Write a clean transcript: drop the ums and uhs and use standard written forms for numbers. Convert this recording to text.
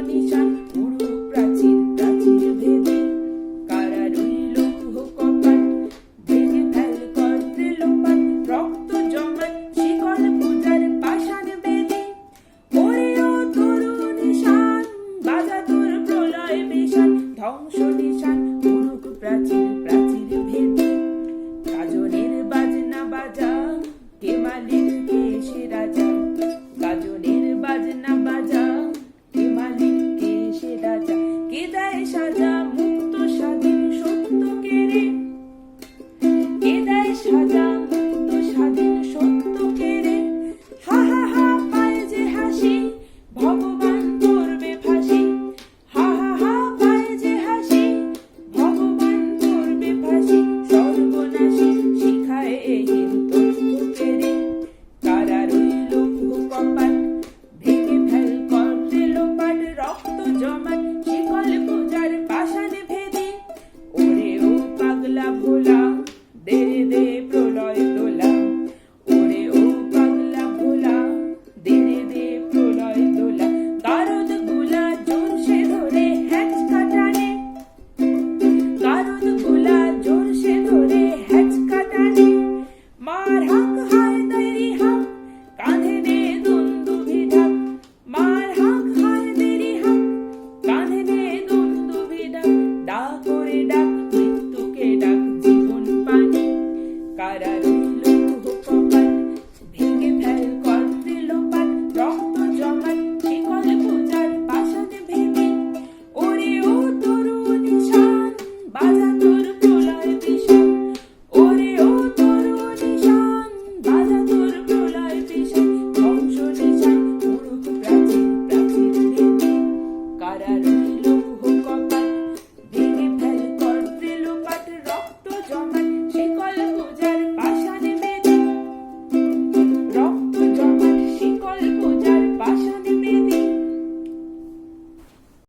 নিশান পুরু প্রাচীর প্রাচীর ভেদে কারা রইল কপাট ভেঙে ফেল কর্ত্রে লোপাট রক্ত জমাট শিকল পূজার পাষাণ বেদে ওরে ও তরু নিশান বাজা তোর প্রলয় বিশান ধ্বংস নিশান পুরুক প্রাচীর প্রাচীর ভেদে গাজনের বাজনা বাজা কে মালিক কে সে রাজা গাজনের বাজনা বাজা কে মালিক কে সে রাজা কে দেয় সাজা মুক্ত স্বাধীন সত্য কেড়ে কে দেয় সাজা মুক্ত স্বাধীন সত্য কেড়ে হা হা হা পায় যে হাসি ভগবান করবে ফাঁসি হা হা হা পায় যে হাসি ভগবান করবে ফাঁসি সর্বনাশী শিখায় এহির তথ্য পেরে কারা রইল কপাট ভেঙে ফেল কর্ত্রে লোপাট রক্ত জমাট